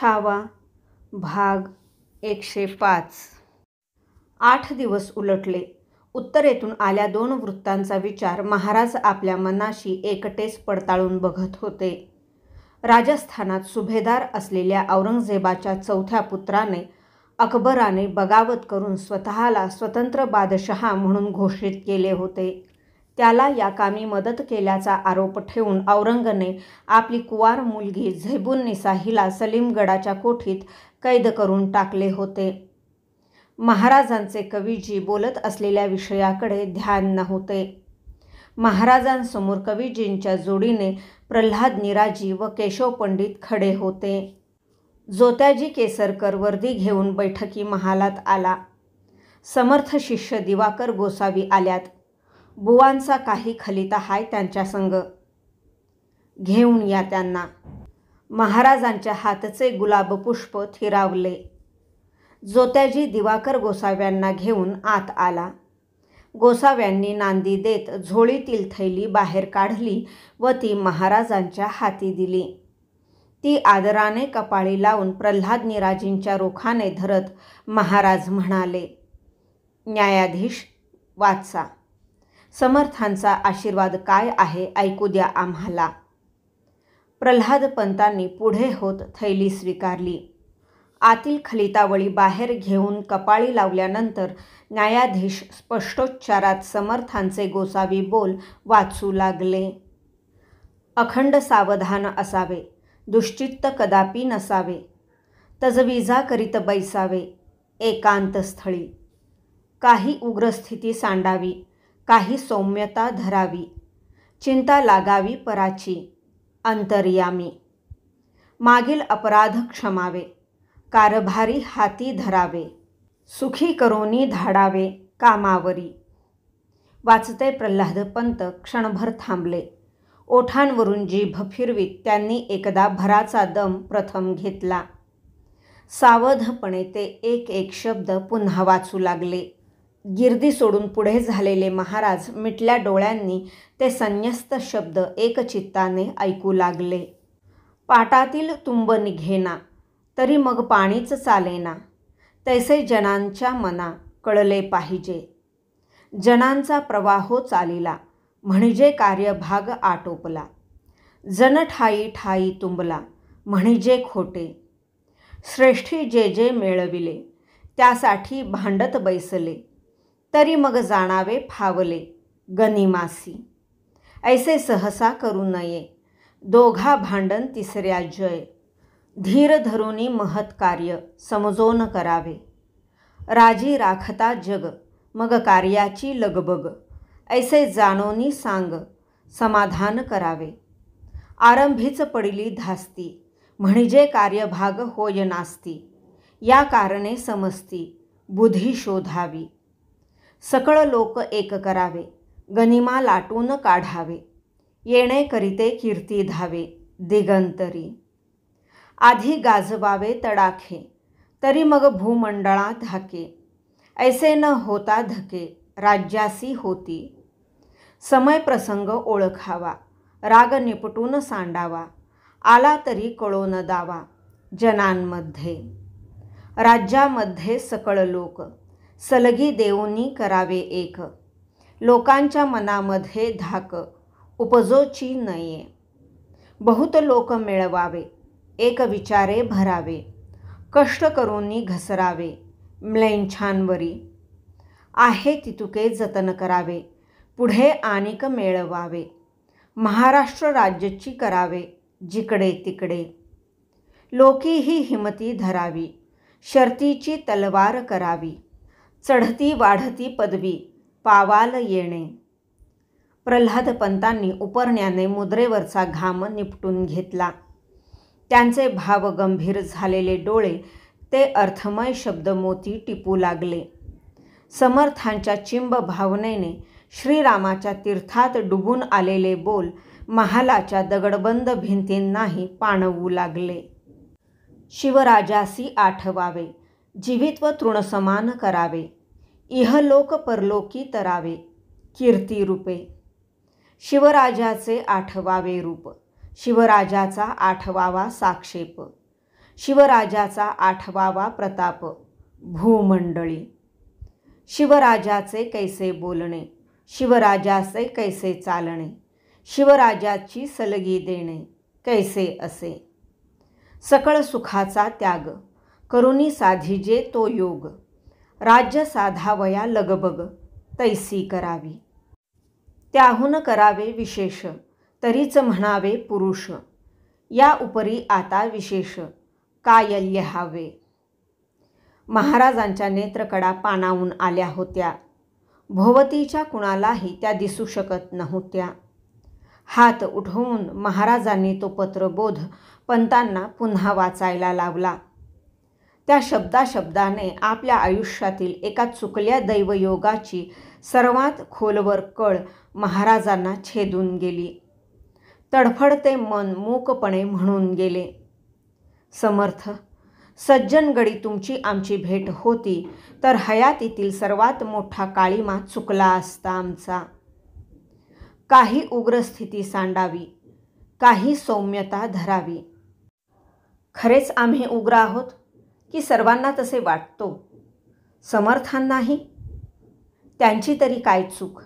6वा भाग 105. 8 दिवस उलटले. उत्तरेतून आल्या 2 वृत्तांचा विचार महाराज आपल्या मनाशी एकटेच पडताळून बघत होते. राजस्थानात सुभेदार असलेल्या औरंगजेबाच्या 4थ्या पुत्राने अकबराने बगावत करून स्वतःला स्वतंत्र बादशहा म्हणून घोषित केले होते. त्याला या कामी मदत केल्याचा आरोप ठेवून औरंगने आपली कुवार मुलगी झैबुन्निसा हिला सलीमगडाच्या कोठीत कैद करून टाकले होते. महाराजांचे कवीजी बोलत असलेल्या विषयाकडे ध्यान नव्हते. महाराजांसमोर कवीजींच्या जोडीने प्रल्हाद निराजी व केशव पंडित खडे होते. जोत्याजी केसरकर वर्दी घेऊन बैठकी महालात आला. समर्थ शिष्य दिवाकर गोसावी आल्यात. बुवांचा काही खलिता हाय त्यांच्या संग. घेऊन या त्यांना. महाराजांच्या हातचे गुलाबपुष्प थिरावले. जोत्याजी दिवाकर गोसाव्यांना घेऊन आत आला. गोसाव्यांनी नांदी देत झोळीतील थैली बाहेर काढली व ती महाराजांच्या हाती दिली. ती आदराने कपाळी लावून प्रल्हाद निराजींच्या रोखाने धरत महाराज म्हणाले, न्यायाधीश वाचा. समर्थांचा आशीर्वाद काय आहे ऐकू द्या आम्हाला. प्रल्हाद पंतांनी पुढे होत थैली स्वीकारली. आतील खलितावळी बाहेर घेऊन कपाळी लावल्यानंतर न्यायाधीश स्पष्टोच्चारात समर्थांचे गोसावी बोल वाचू लागले. अखंड सावधान असावे, दुश्चित्त कदापि नसावे, तजवीजा करीत बैसावे एकांत स्थळी. काही उग्रस्थिती सांडावी, काही सौम्यता धरावी, चिंता लागावी पराची अंतर्यामी. मागील अपराध क्षमावे, कारभारी हाती धरावे, सुखी करोनी धाडावे कामावरी. वाचते प्रल्हाद पंत क्षणभर थांबले. ओठांवरून जीभ फिरवीत त्यांनी एकदा भराचा दम प्रथम घेतला. सावधपणे ते एक एक शब्द पुन्हा वाचू लागले. गिर्दी सोडून पुढे झालेले महाराज मिटल्या डोळ्यांनी ते संन्यस्त शब्द एकचित्ताने ऐकू लागले. पाटातील तुंब निघेना, तरी मग पाणीच चालेना, तैसे जनांच्या मना कळले पाहिजे. जनांचा प्रवाहो चालिला, म्हणजे कार्यभाग आटोपला. जन ठाई ठाई तुंबला, म्हणजे खोटे. श्रेष्ठी जे जे मिळविले, त्यासाठी भांडत बैसले, तरी मग जाणावे फावले गनिमासी. ऐसे सहसा करू नये, दोघा भांडण तिसऱ्या जय. धीर धरुनी महत् कार्य समजोन करावे. राजी राखता जग, मग कार्याची लगबग. ऐसे जाणोनी सांग, समाधान करावे. आरंभीच पडिली धास्ती, म्हणजे कार्यभाग होय नास्ती. या कारणे समजती, बुद्धी शोधावी. सकळ लोक एक करावे, गनिमा लाटून काढावे. येणे करिते कीर्ती धावे दिगंतरी. आधी गाजवावे तडाखे, तरी मग भूमंडळा धाके. ऐसे न होता धके, राज्यासी होती. समय प्रसंग ओळखावा, राग निपटून सांडावा. आला तरी कळो न दावा जनांमध्ये. राज्यामध्ये सकळ लोक, सलगी देऊनी करावे एक. लोकांच्या मनामध्ये धाक, उपजोची नये. बहुत लोक मिळवावे, एक विचारे भरावे. कष्ट करूनी घसरावे म्लेच्छांवरी. आहे तितुके जतन करावे, पुढे आनिक मिळवावे. महाराष्ट्र राज्याची करावे जिकडे तिकडे. लोकीही हिमती धरावी, शर्तीची तलवार करावी. चढती वाढती पदवी पावाल येणे. प्रल्हाद पंतांनी उपरण्याने मुद्रेवरचा घाम निपटून घेतला. त्यांचे भाव गंभीर झालेले डोळे ते अर्थमय शब्दमोती टिपू लागले. समर्थांच्या चिंब भावनेने श्रीरामाच्या तीर्थात डुबून आलेले बोल महालाच्या दगडबंद भिंतींनाही पाणवू लागले. शिवराजासी आठवावे, जीवित्व तृणसमान करावे. इहलोक परलोकी तरावे कीर्तिरूपे. शिवराजाचे आठवावे रूप, शिवराजाचा आठवावा साक्षेप. शिवराजाचा 8वा प्रताप भूमंडळी. शिवराजाचे कैसे बोलणे, शिवराजाचे कैसे चालणे, शिवराजाची सलगी देणे कैसे असे. सकळ सुखाचा त्याग करुनी साधिजे तो योग, राज्य साधावया लगबग तैसी करावी. त्याहून करावे विशेष तरीच म्हणावे पुरुष, या उपरी आता विशेष काय लिहावे. महाराजांच्या नेत्रकडा पाणावून आल्या होत्या. भोवतीच्या कुणालाही त्या दिसू शकत नव्हत्या. हात उठवून महाराजांनी तो पत्रबोध पंतांना पुन्हा वाचायला लावला. त्या शब्दाशब्दाने आपल्या आयुष्यातील एका चुकल्या दैवयोगाची सर्वात खोलवर कळ महाराजांना छेदून गेली. तडफडते मन मूकपणे म्हणून गेले, समर्थ, सज्जनगडी तुमची आमची भेट होती तर हयातीतील सर्वात मोठा काळिमा चुकला असता आमचा. काही उग्र स्थिती सांडावी, काही सौम्यता धरावी. खरेच आम्ही उग्र आहोत की सर्वांना तसे वाटतो? समर्थांनाही? त्यांची तरी काय चूक?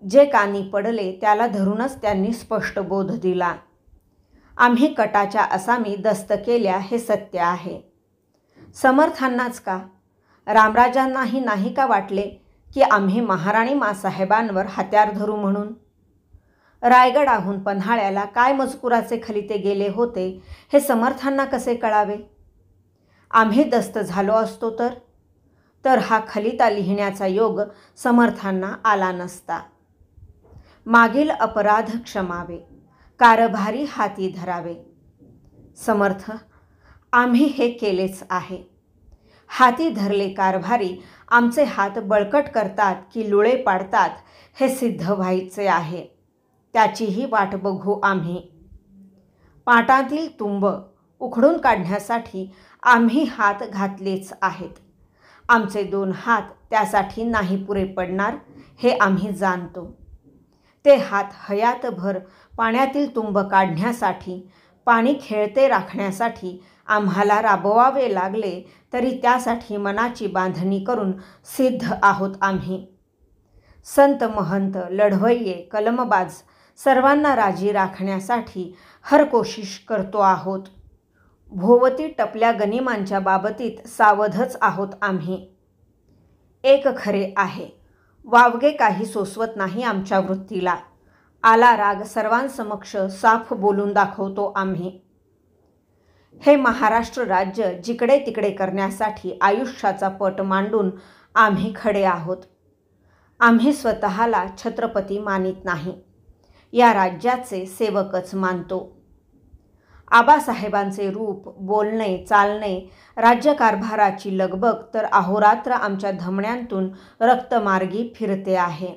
जे कानी पडले त्याला धरूनच त्यांनी स्पष्ट बोध दिला. आम्ही कटाच्या असामी दस्त केल्या हे सत्य आहे. समर्थांनाच का, रामराजांनाही नाही का वाटले की आम्ही महाराणी मासाहेबांवर हत्यार धरू म्हणून? रायगडाहून पन्हाळ्याला काय मजकुराचे खलिते गेले होते हे समर्थांना कसे कळावे? आम्ही दस्त झालो असतो तर हा खलिता लिहिण्याचा योग समर्थांना आला नसता. मागील अपराध क्षमावे, कारभारी हाती धरावे. समर्थ, आम्ही हे केलेच आहे. हाती धरले कारभारी आमचे हात बळकट करतात की लुळे पाडतात हे सिद्ध व्हायचे आहे. त्याचीही वाट बघू आम्ही. पाटातील तुंब उखडून काढण्यासाठी आम्ही हात घातलेच आहेत. आमचे 2 हात त्यासाठी नाही पुरे पडणार हे आम्ही जाणतो. ते हात हयातभर पाण्यातील तुंब काढण्यासाठी, पाणी खेळते राखण्यासाठी आम्हाला राबवावे लागले तरी त्यासाठी मनाची बांधणी करून सिद्ध आहोत आम्ही. संत महंत, लढवय्ये, कलमबाज सर्वांना राजी राखण्यासाठी हर कोशिश करतो आहोत. भोवती टपल्या गनिमांच्या बाबतीत सावधच आहोत आम्ही. एक खरे आहे, वावगे काही सोसवत नाही आमच्या वृत्तीला. आला राग सर्वांसमक्ष साफ बोलून दाखवतो आम्ही. हे महाराष्ट्र राज्य जिकडे तिकडे करण्यासाठी आयुष्याचा पट मांडून आम्ही खडे आहोत. आम्ही स्वतःला छत्रपती मानित नाही, या राज्याचे सेवकच मानतो. आबासाहेबांचे रूप, बोलणे, चालणे, राज्यकारभाराची लगबग तर अहोरात्र आमच्या धमण्यांतून रक्तमार्गी फिरते आहे.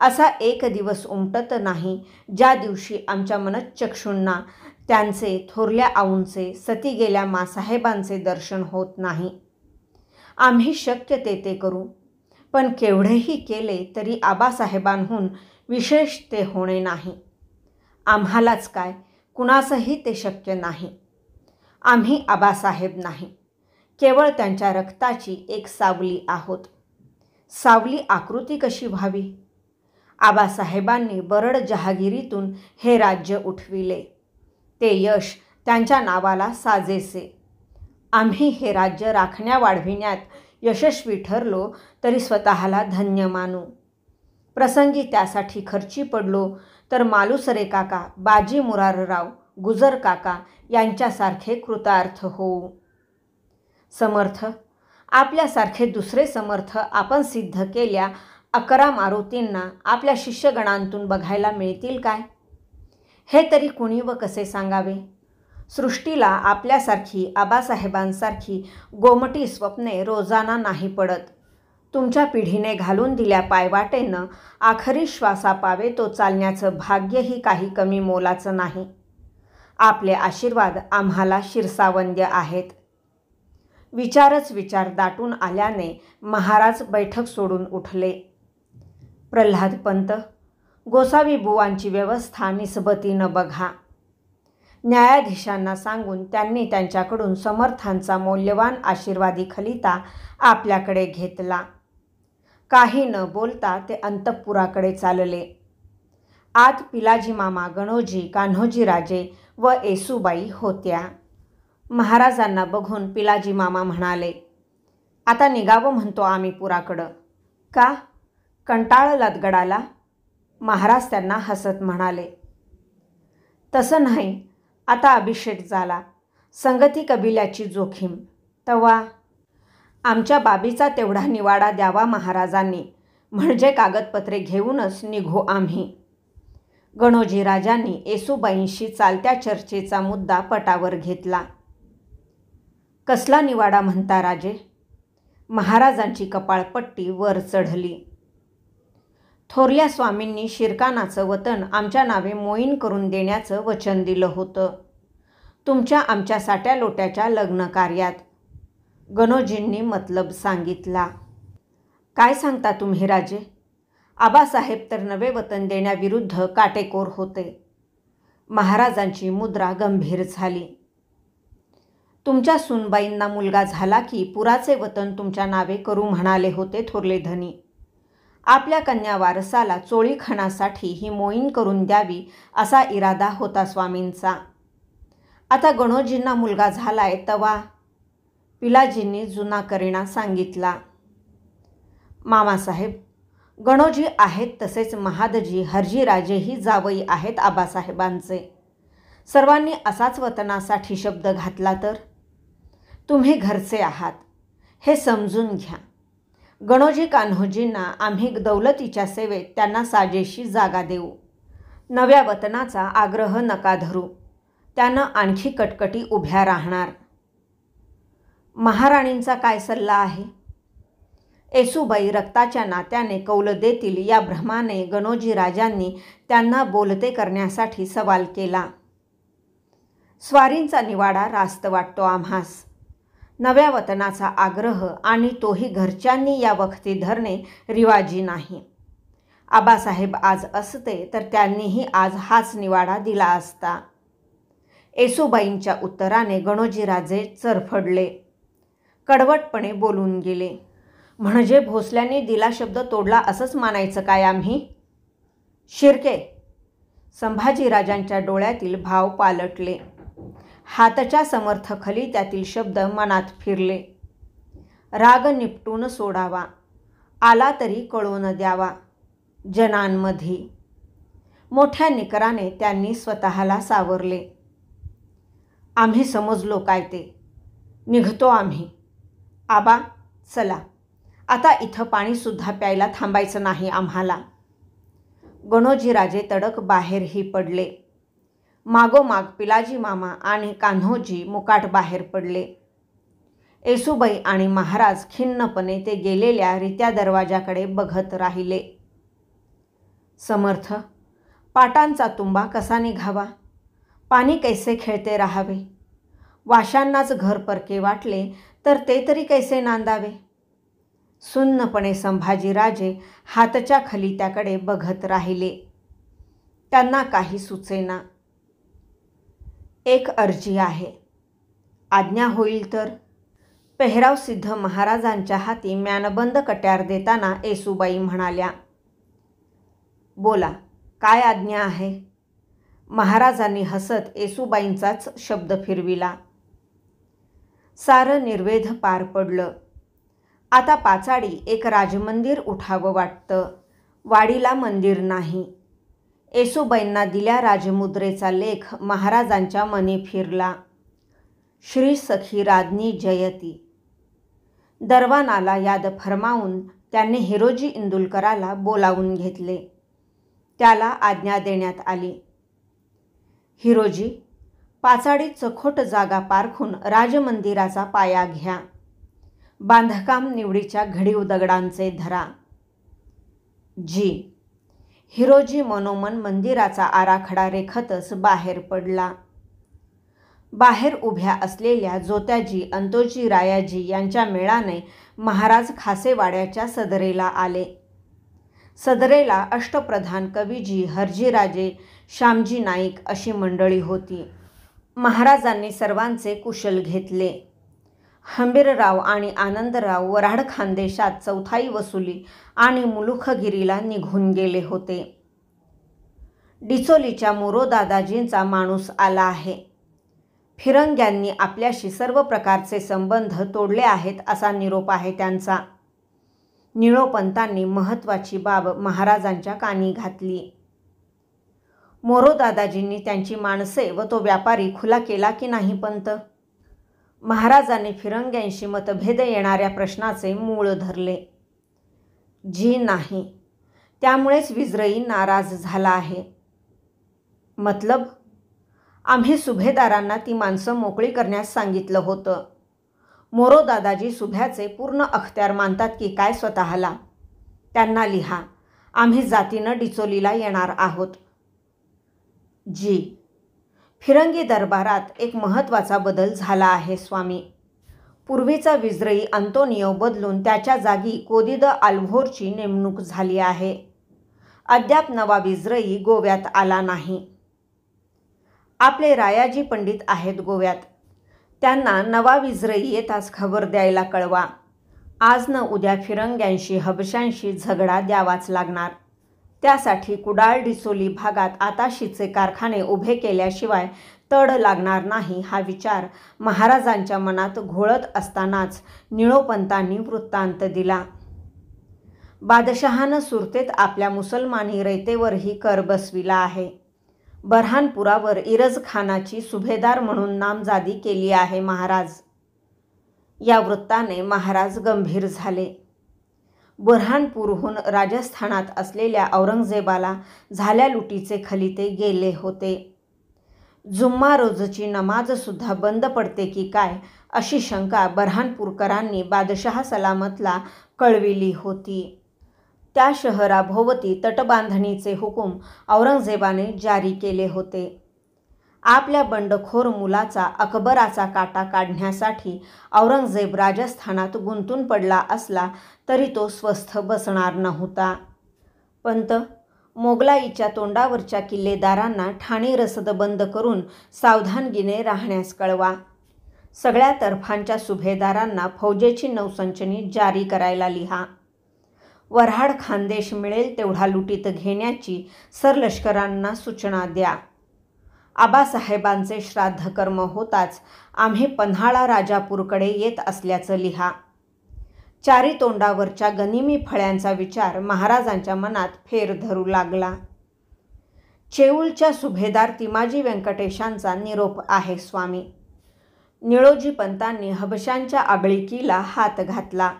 असा एक दिवस उमटत नाही ज्या दिवशी आमच्या मनच्चक्षूंना त्यांचे, थोरल्या आऊंचे, सती गेल्या मासाहेबांचे दर्शन होत नाही. आम्ही शक्य ते करू, पण केवढेही केले तरी आबासाहेबांहून विशेष ते होणे नाही. आम्हालाच काय, कुणासही ते शक्य नाही. आम्ही आबासाहेब नाही, केवळ त्यांच्या रक्ताची एक सावली आहोत. सावली आकृती कशी व्हावी? आबासाहेबांनी बरड जहागिरीतून हे राज्य उठविले. ते यश त्यांच्या नावाला साजेसे. आम्ही हे राज्य राखण्या वाढविण्यात यशस्वी ठरलो तरी स्वतःला धन्य मानू. प्रसंगी त्यासाठी खर्ची पडलो तर मालुसरे काका, बाजी मुरारराव, गुजर काका यांच्यासारखे कृतार्थ होऊ. समर्थ, आपल्यासारखे दुसरे समर्थ आपण सिद्ध केल्या 11 मारुतींना आपल्या शिष्यगणांतून बघायला मिळतील काय? हे तरी कुणी व कसे सांगावे? सृष्टीला आपल्यासारखी, आबासाहेबांसारखी गोमटी स्वप्ने रोजाना नाही पडत. तुमच्या पिढीने घालून दिल्या पायवाटेनं आखरी श्वासा पावे तो चालण्याचं भाग्यही काही कमी मोलाचं नाही. आपले आशीर्वाद आम्हाला शिरसावंद्य आहेत. विचारच विचार दाटून आल्याने महाराज बैठक सोडून उठले. प्रल्हाद पंत, गोसावी बुवांची व्यवस्था निसबतीनं बघा. न्यायाधीशांना सांगून त्यांनी त्यांच्याकडून समर्थांचा मौल्यवान आशीर्वादी खलिता आपल्याकडे घेतला. काही न बोलता ते अंतःपुराकडे चालले. आत पिलाजी मामा, गणोजी, कान्होजी राजे व येसूबाई होत्या. महाराजांना बघून पिलाजी मामा म्हणाले, आता निघावं म्हणतो आम्ही पुराकडं. का? कंटाळलात गडाला? महाराज त्यांना हसत म्हणाले, तसं नाही, आता अभिषेक झाला, संगती कबिल्याची जोखीम, तवा आमच्या बाबीचा तेवढा निवाडा द्यावा महाराजांनी, म्हणजे कागदपत्रे घेऊनच निघू आम्ही. गणोजी राजांनी येसूबाईंशी चालत्या चर्चेचा मुद्दा पटावर घेतला. कसला निवाडा म्हणता राजे? महाराजांची कपाळपट्टी वर चढली. थोरल्या स्वामींनी शिरकानाचं वतन आमच्या नावे मोईन करून देण्याचं वचन दिलं होतं, तुमच्या आमच्या साट्या लोट्याच्या लग्न कार्यात. गणोजींनी मतलब सांगितला. काय सांगता तुम्ही राजे? आबासाहेब तर नवे वतन देण्याविरुद्ध काटेकोर होते. महाराजांची मुद्रा गंभीर झाली. तुमच्या सूनबाईंना मुलगा झाला की पुराचे वतन तुमच्या नावे करू म्हणाले होते थोरले धनी. आपल्या कन्या वारसाला चोळीखणासाठी ही मोहीम करून द्यावी असा इरादा होता स्वामींचा. आता गणोजींना मुलगा झालाय तवा? पिलाजींनी जुना करिणा सांगितला. मामासाहेब, गणोजी आहेत तसेच महादजी हरजीराजेही जावई आहेत आबासाहेबांचे. सर्वांनी असाच वतनासाठी शब्द घातला तर? तुम्ही घरचे आहात हे समजून घ्या. गणोजी कान्होजींना आम्ही दौलतीच्या सेवेत त्यांना साजेशी जागा देऊ. नव्या वतनाचा आग्रह नका धरू, त्यानं आणखी कटकटी उभ्या राहणार. महाराणींचा काय सल्ला आहे? येसूबाई रक्ताच्या नात्याने कौल देतील या भ्रमाने गणोजी राजांनी त्यांना बोलते करण्यासाठी सवाल केला. स्वारींचा निवाडा रास्त वाटतो आम्हास. नव्या वतनाचा आग्रह आणि तोही घरच्यांनी या वक्ती धरणे रिवाजी नाही. आबासाहेब आज असते तर त्यांनीही आज हाच निवाडा दिला असता. येसूबाईंच्या उत्तराने गणोजीराजे चरफडले, कडवटपणे बोलून गेले. म्हणजे भोसल्यांनी दिला शब्द तोडला असंच मानायचं काय आम्ही? शिर्के, संभाजीराजांच्या डोळ्यातील भाव पालटले. हातच्या समर्थ खलित्यातील शब्द मनात फिरले. राग निपटून सोडावा, आला तरी कळून द्यावा जनांमध्ये. मोठ्या निकराने त्यांनी स्वतःला सावरले. आम्ही समजलो काय ते, निघतो आम्ही. आबा चला, आता इथं पाणीसुद्धा प्यायला थांबायचं नाही आम्हाला. गणोजीराजे तडक बाहेरही पडले. मागोमाग पिलाजी मामा आणि कान्होजी मुकाट बाहेर पडले. येसूबाई आणि महाराज खिन्नपणे ते गेलेल्या रित्या दरवाजाकडे बघत राहिले. समर्थ, पाटांचा तुंबा कसा निघावा? पाणी कैसे खेळते राहावे? वाशांनाच घर परके वाटले तर ते तरी कैसे नांदावे? सुन्नपणे संभाजीराजे हातच्या खलित्याकडे बघत राहिले. त्यांना काही सुचेना. एक अर्जी आहे, आज्ञा होईल तर? पेहराव सिद्ध महाराजांच्या हाती म्यानबंद कट्यार देताना येसूबाई म्हणाल्या, बोला, काय आज्ञा आहे? महाराजांनी हसत येसूबाईंचाच शब्द फिरविला. सारं निर्वेध पार पडलं. आता पाचाडी एक राजमंदिर उठावं वाटतं, वाडीला मंदिर नाही. येसूबाईंना दिल्या राजमुद्रेचा लेख महाराजांच्या मनी फिरला. श्री सखी राज्ञी जयती. दरवानाला याद फरमावून त्यांनी हिरोजी इंदुलकराला बोलावून घेतले. त्याला आज्ञा देण्यात आली. हिरोजी, पाचाडीत चखोट जागा पारखून राजमंदिराचा पाया घ्या. बांधकाम निवडीच्या घडीव दगडांचे धरा. जी. हिरोजी मनोमन मंदिराचा आराखडा रेखतच बाहेर पडला. बाहेर उभ्या असलेल्या जोत्याजी अंतोजी रायाजी यांच्या मेळाने महाराज खासेवाड्याच्या सदरेला आले. सदरेला अष्टप्रधान कवीजी हरजीराजे, श्यामजी नाईक अशी मंडळी होती. महाराजांनी सर्वांचे कुशल घेतले. हंबीरराव आणि आनंदराव वऱ्हाड खानदेशात चौथाई वसुली आणि मुलुखगिरीला निघून गेले होते. डिचोलीच्या मोरो दादाजींचा माणूस आला आहे. फिरंग्यांनी आपल्याशी सर्व प्रकारचे संबंध तोडले आहेत असा निरोप आहे त्यांचा. निळोपंतांनी महत्त्वाची बाब महाराजांच्या कानी घातली. मोरो दादाजींनी त्यांची माणसे व तो व्यापारी खुला केला की नाही पंत? महाराजांनी फिरंग्यांशी मतभेद येणाऱ्या प्रश्नाचे मूळ धरले. जी नाही. त्यामुळेच विजरई नाराज झाला आहे. मतलब? आम्ही सुभेदारांना ती माणसं मोकळी करण्यास सांगितलं होतं. मोरो दादाजी सुभ्याचे पूर्ण अख्त्यार मानतात की काय स्वतःला? त्यांना लिहा, आम्ही जातीनं डिचोलीला येणार आहोत. जी. फिरंगी दरबारात एक महत्त्वाचा बदल झाला आहे स्वामी. पूर्वीचा विजरई अंतोनियो बदलून त्याच्या जागी कोदिद आल्व्होरची नेमणूक झाली आहे. अद्याप नवा विजरई गोव्यात आला नाही. आपले रायाजी पंडित आहेत गोव्यात. त्यांना नवा विजरई येताच खबर द्यायला कळवा. आज न उद्या फिरंग्यांशी हबशांशी झगडा द्यावाच लागणार. त्यासाठी कुडाळ डिचोली भागात आताशीचे कारखाने उभे केल्याशिवाय तड लागणार नाही हा विचार महाराजांच्या मनात घोळत असतानाच निळोपंतांनी वृत्तांत दिला. बादशहानं सुरतेत आपल्या मुसलमानी रयतेवरही कर बसविला आहे. बऱ्हाणपुरावर इरज खानाची सुभेदार म्हणून नामजादी केली आहे महाराज. या वृत्ताने महाराज गंभीर झाले. बुऱ्हाणपूरहून राजस्थानात असलेल्या औरंगजेबाला झाल्या लुटीचे खलिते गेले होते. जुम्मा रोजची नमाजसुद्धा बंद पडते की काय अशी शंका बऱ्हाणपूरकरांनी बादशहा सलामतला कळविली होती. त्या शहराभोवती तटबांधणीचे हुकूम औरंगजेबाने जारी केले होते. आपल्या बंडखोर मुलाचा अकबराचा काटा काढण्यासाठी औरंगजेब राजस्थानात गुंतून पडला असला तरी तो स्वस्थ बसणार नव्हता. पंत, मोगलाईच्या तोंडावरच्या किल्लेदारांना ठाणी रसद बंद करून सावधानगीने राहण्यास कळवा. सगळ्या तर्फांच्या सुभेदारांना फौजेची नौसंचनी जारी करायला लिहा. वऱ्हाड खानदेश मिळेल तेवढा लुटीत घेण्याची सरलष्करांना सूचना द्या. आबासाहेबांचे श्राद्धकर्म होताच आम्ही पन्हाळा राजापूरकडे येत असल्याचं लिहा. चारी तोंडावरच्या गनिमी फळ्यांचा विचार महाराजांच्या मनात फेर धरू लागला. चेऊलच्या सुभेदार तिमाजी व्यंकटेशांचा निरोप आहे स्वामी. निळोजी पंतांनी हबशांच्या आगळिकीला हात घातला.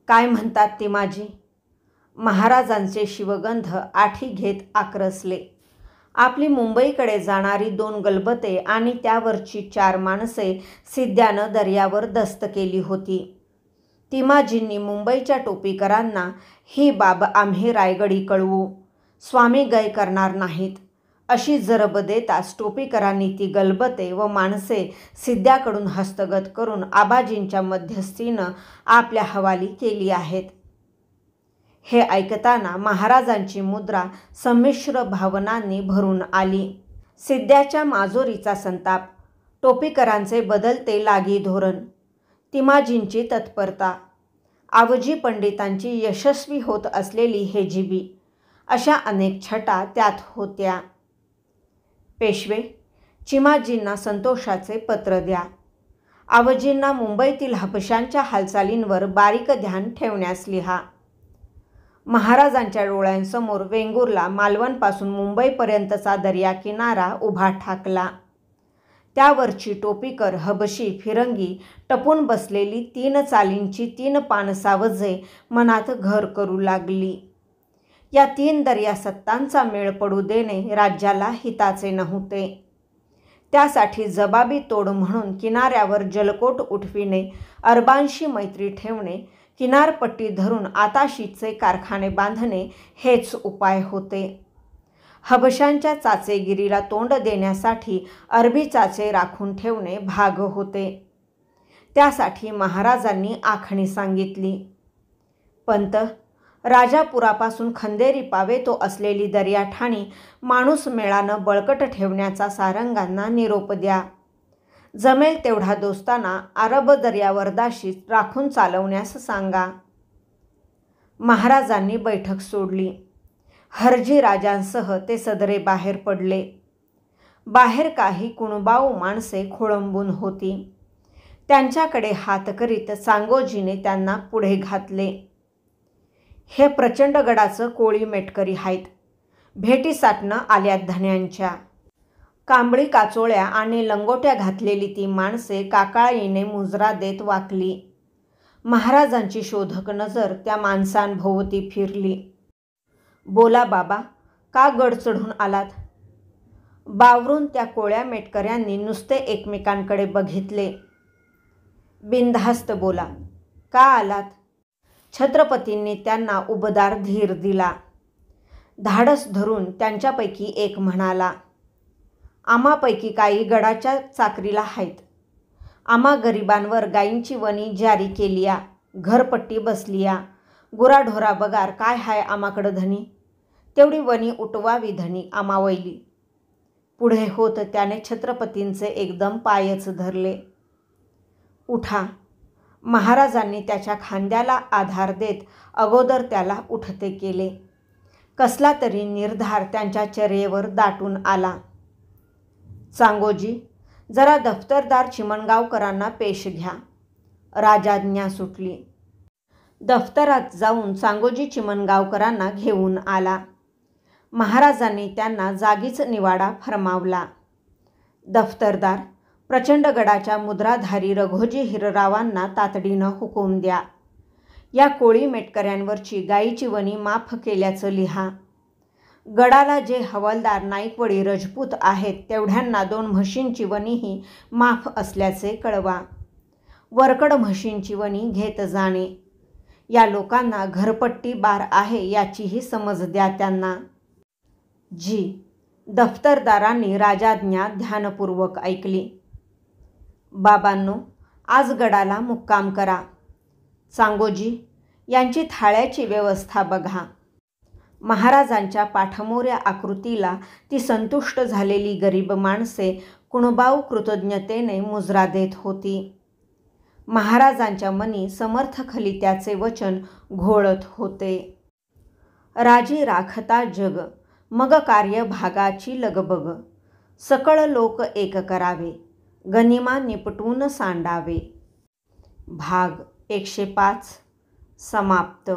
काय म्हणतात तिमाजी? महाराजांचे शिवगंध आठी घेत आक्रसले. आपली मुंबईकडे जाणारी 2 गलबते आणि त्यावरची 4 माणसे सिद्ध्यानं दर्यावर दस्त केली होती. तिमाजींनी मुंबईच्या टोपीकरांना ही बाब आम्ही रायगडी कळवू, स्वामी गय करणार नाहीत अशी जरब देताच टोपीकरांनी ती गलबते व माणसे सिद्ध्याकडून हस्तगत करून आबाजींच्या मध्यस्थीनं आपल्या हवाली केली आहेत. हे ऐकताना महाराजांची मुद्रा संमिश्र भावनांनी भरून आली. सिद्ध्याच्या माजोरीचा संताप, टोपीकरांचे बदलते लागी धोरण, तिमाजींची तत्परता, आवजी पंडितांची यशस्वी होत असलेली हेजिबी अशा अनेक छटा त्यात होत्या. पेशवे, चिमाजींना संतोषाचे पत्र द्या. आवजींना मुंबईतील हबशांच्या हालचालींवर बारीक ध्यान ठेवण्यास लिहा. महाराजांच्या डोळ्यांसमोर वेंगुर्ला मालवणपासून मुंबईपर्यंतचा दर्या किनारा उभा ठाकला. त्यावरची टोपीकर, हबशी, फिरंगी टपून बसलेली 3 चालींची 3 पानसावजे मनात घर करू लागली. या 3 दर्यासत्तांचा मेळ पडू देणे राज्याला हिताचे नव्हते. त्यासाठी जबाबी तोड म्हणून किनाऱ्यावर जलकोट उठविणे, अरबांशी मैत्री ठेवणे, किनारपट्टी धरून आताशीचे कारखाने बांधणे हेच उपाय होते. हबशांच्या चाचेगिरीला तोंड देण्यासाठी अरबी चाचे राखून ठेवणे भाग होते. त्यासाठी महाराजांनी आखणी सांगितली. पंत, राजापुरापासून खंदेरी पावे तो असलेली दर्याठाणी माणूस मेळानं बळकट ठेवण्याचा सारंगांना निरोप द्या. जमेल तेवढा दोस्ताना अरब दर्यावरदाशी राखून चालवण्यास सांगा. महाराजांनी बैठक सोडली. हरजी राजांसह ते सदरे बाहेर पडले. बाहेर काही कुणबाऊ माणसे खोळंबून होती. त्यांच्याकडे हात करीत सांगोजीने त्यांना पुढे घातले. हे प्रचंडगडाचं कोळी मेटकरी आहेत. भेटीसाठनं आल्यात धन्यांच्या. कांबळी काचोळ्या आणि लंगोट्या घातलेली ती माणसे काकाळीने मुजरा देत वाकली. महाराजांची शोधक नजर त्या माणसांभोवती फिरली. बोला बाबा, का गड चढून आलात? बावरून त्या कोळ्या मेटकऱ्यांनी नुसते एकमेकांकडे बघितले. बिनधास्त बोला, का आलात? छत्रपतींनी त्यांना उबदार धीर दिला. धाडस धरून त्यांच्यापैकी एक म्हणाला, आम्हापैकी काही गडाच्या चाकरीला आहेत. आम्हा गरिबांवर गायींची वणी जारी केलीया, घरपट्टी बसलीया, गुराढोरा बगार काय हाय आम्हाकडं धनी, तेवढी वणी उठवावी धनी आम्हावैली. पुढे होत त्याने छत्रपतींचे एकदम पायच धरले. उठा. महाराजांनी त्याच्या खांद्याला आधार देत अगोदर त्याला उठते केले. कसला तरी निर्धार त्यांच्या चर्येवर दाटून आला. सांगोजी, जरा दफ्तरदार चिमणगावकरांना पेश घ्या. राजाज्ञा सुटली. दफ्तरात जाऊन सांगोजी चिमणगावकरांना घेऊन आला. महाराजांनी त्यांना जागीच निवाडा फरमावला. दफ्तरदार, प्रचंडगडाच्या मुद्राधारी रघोजी हिररावांना तातडीनं हुकूम द्या. या कोळी मेटकऱ्यांवरची गायीची वणी माफ केल्याचं लिहा. गडाला जे हवालदार नाईकवडी रजपूत आहेत तेवढ्यांना 2 म्हशींची वणीही माफ असल्याचे कळवा. वरकड म्हशींची वणी घेत जाणे. या लोकांना घरपट्टी बार आहे याचीही समज द्या त्यांना. जी. दफ्तरदारांनी राजाज्ञा ध्यानपूर्वक ऐकली. बाबांनो, आज गडाला मुक्काम करा. सांगोजी, यांची थाळ्याची व्यवस्था बघा. महाराजांच्या पाठमोऱ्या आकृतीला ती संतुष्ट झालेली गरीब माणसे कुणबाऊ कृतज्ञतेने मुजरा देत होती. महाराजांच्या मनी समर्थ खलित्याचे वचन घोळत होते. राजी राखता जग, मग कार्य भागाची लगबग. सकळ लोक एक करावे, गनिमा निपटून सांडावे. भाग 105 समाप्त.